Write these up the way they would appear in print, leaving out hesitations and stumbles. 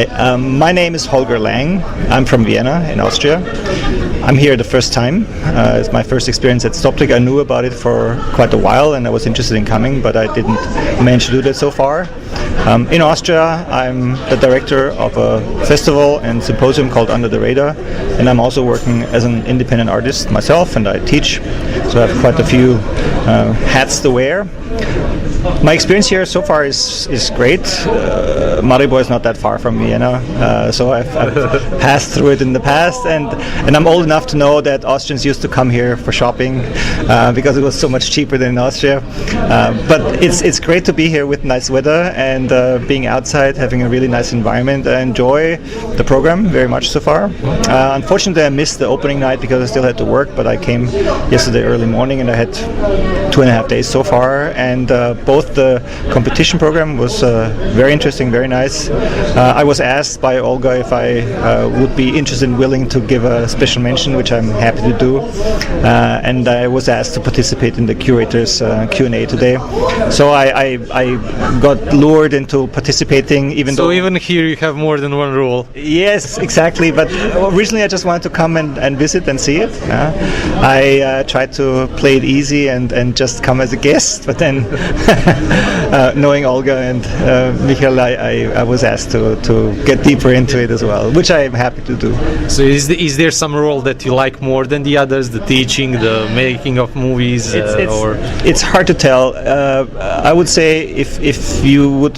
My name is Holger. I'm from Vienna in Austria. I'm here the first time. It's my first experience at StopTrik. I knew about it for quite a while and I was interested in coming, but I didn't manage to do that so far. In Austria, I'm the director of a festival and symposium called Under the Radar, and I'm also working as an independent artist myself, and I teach, so I have quite a few hats to wear. My experience here so far is great. Maribor is not that far from Vienna, so I've passed through it in the past, and I'm old enough to know that Austrians used to come here for shopping because it was so much cheaper than in Austria. But it's great to be here with nice weather and being outside, having a really nice environment. I enjoy the program very much so far. Unfortunately, I missed the opening night because I still had to work, but I came yesterday early morning and I had 2.5 days so far, and both the competition program was very interesting, very nice. I was asked by Holger if I would be interested and willing to give a special mention, which I'm happy to do. And I was asked to participate in the curators Q&A today. So I got lured into participating, even though... So even here you have more than one role. Yes, exactly. But originally I just wanted to come and visit and see it. I tried to play it easy and just come as a guest, but then knowing Olga and Michael, I was asked to get deeper into it as well, which I'm happy to do. So is there some role that you like more than the others? The teaching, the making of movies, or it's hard to tell. I would say if you would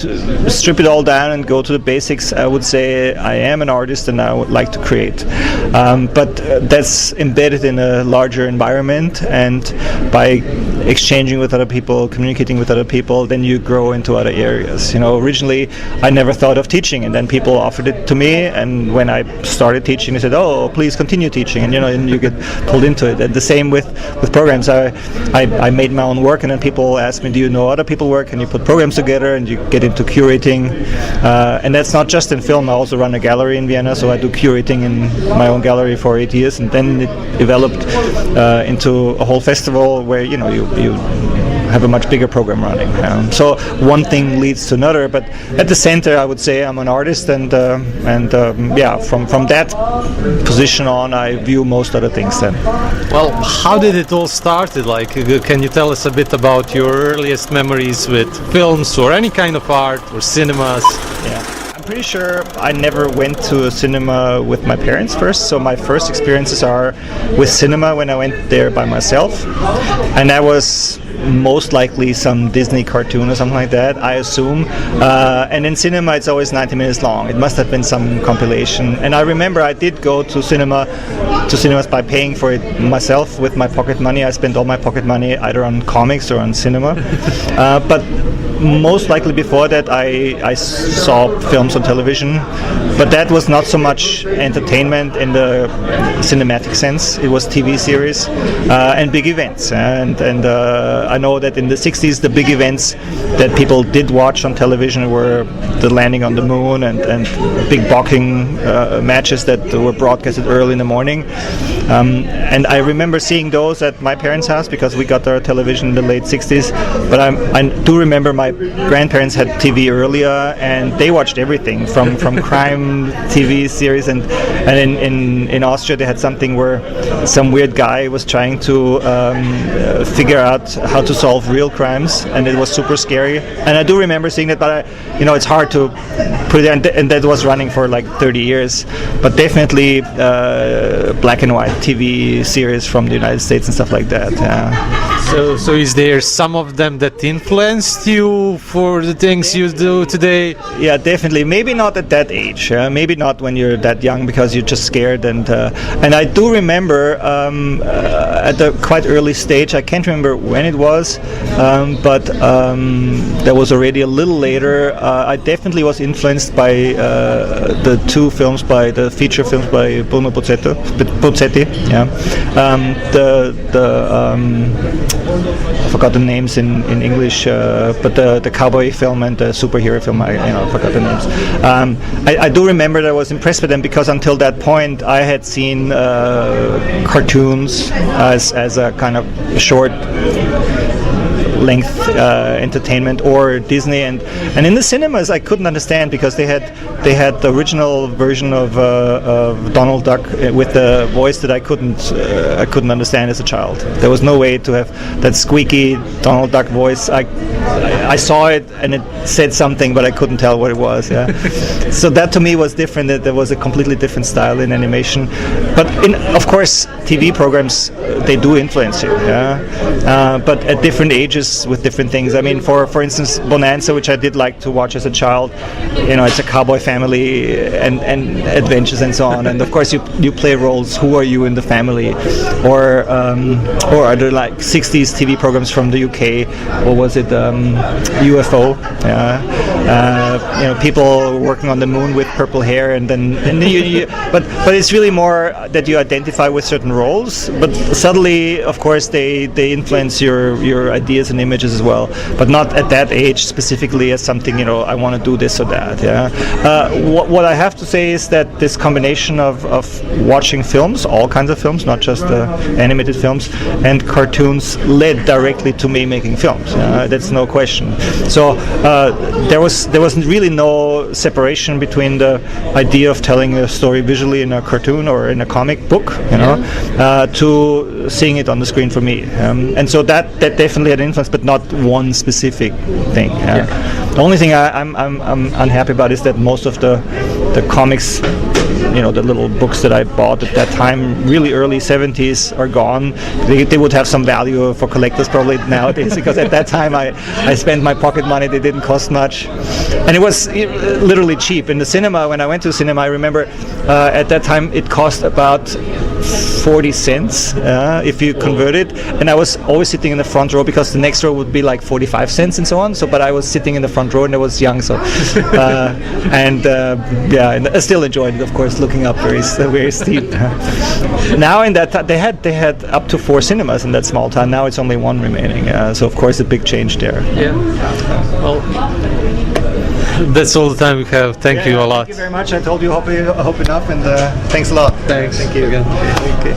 strip it all down and go to the basics, I would say I am an artist and I would like to create. But that's embedded in a larger environment, and by exchanging with other people, communicating with other people, then you grow into other areas. Originally I never thought of teaching, and then people offered it to me, and when I started teaching, they said, "Oh, please continue teaching," and and you get pulled into it. And the same with programs. I made my own work, and then people asked me, "Do you know other people work?" And you put programs together, and you get into curating. And that's not just in film. I also run a gallery in Vienna, so I do curating in my own gallery for 8 years, and then it developed into a whole festival where you have a much bigger program running. So one thing leads to another, but at the center I would say I'm an artist, and from that position on I view most other things then. Well, how did it all started? Can you tell us a bit about your earliest memories with films or any kind of art or cinemas? Yeah. I'm pretty sure I never went to a cinema with my parents first, so my first experiences are with cinema when I went there by myself, and that was most likely some Disney cartoon or something like that, I assume. And in cinema it's always 90 minutes long. It must have been some compilation. And I remember I did go to cinemas by paying for it myself with my pocket money. I spent all my pocket money either on comics or on cinema. But most likely before that I saw films on television, but that was not so much entertainment in the cinematic sense. It was TV series and big events, and I know that in the 60s the big events that people did watch on television were the landing on the moon and big boxing matches that were broadcasted early in the morning, and I remember seeing those at my parents' house because we got our television in the late 60s, but I do remember my grandparents had TV earlier, and they watched everything from crime TV series, and in Austria they had something where some weird guy was trying to figure out how to solve real crimes, and it was super scary. And I do remember seeing it, but it's hard to put it, and that was running for like 30 years. But definitely black and white TV series from the United States and stuff like that. So is there some of them that influenced you for the things you do today? Yeah, definitely. Maybe not at that age. Maybe not when you're that young because you're just scared. And I do remember at a quite early stage, I can't remember when it was, but that was already a little later. I definitely was influenced by the two films, by the feature films by Bruno Pozzetti. Yeah. I forgot the names in English, but the cowboy film and the superhero film, I forgot the names. I do remember that I was impressed with them because until that point I had seen cartoons as a kind of short length entertainment or Disney, and in the cinemas I couldn't understand because they had the original version of Donald Duck with the voice that I couldn't understand as a child. There was no way to have that squeaky Donald Duck voice. I saw it and it said something, but I couldn't tell what it was. Yeah. So that to me was different. That there was a completely different style in animation. But of course, TV programs they do influence you. Yeah. But at different ages with different things. I mean, for instance, Bonanza, which I did like to watch as a child. It's a cowboy family and adventures and so on. And of course, you play roles. Who are you in the family? Or are there like 60s TV programs from the UK? Or was it UFO? People working on the moon with purple hair, and then but it's really more that you identify with certain roles. But subtly, of course, they influence your ideas and images as well. But not at that age specifically as something I want to do this or that. Yeah. What I have to say is that this combination of watching films, all kinds of films, not just animated films, and cartoons led directly to me making films. That's no question. So there was really no separation between the idea of telling a story visually in a cartoon or in a comic book, to seeing it on the screen for me. And so that definitely had influence, but not one specific thing. The only thing I'm unhappy about is that most of the comics, the little books that I bought at that time, really early 70s, are gone. They would have some value for collectors probably nowadays, because at that time I spent my pocket money. They didn't cost much, and it was literally cheap. In the cinema, when I went to the cinema, I remember at that time it cost about 40 cents if you convert it, and I was always sitting in the front row because the next row would be like 45 cents and so on. So, but I was sitting in the front row and I was young, so and I still enjoyed it, of course, looking up very steep. Now in that they had up to 4 cinemas in that small town. Now it's only 1 remaining. So of course a big change there. Yeah. Well, that's all the time we have. Thank you a lot. Thank you very much. I told you hope enough, and thanks a lot. Thanks. Thank you again. Okay.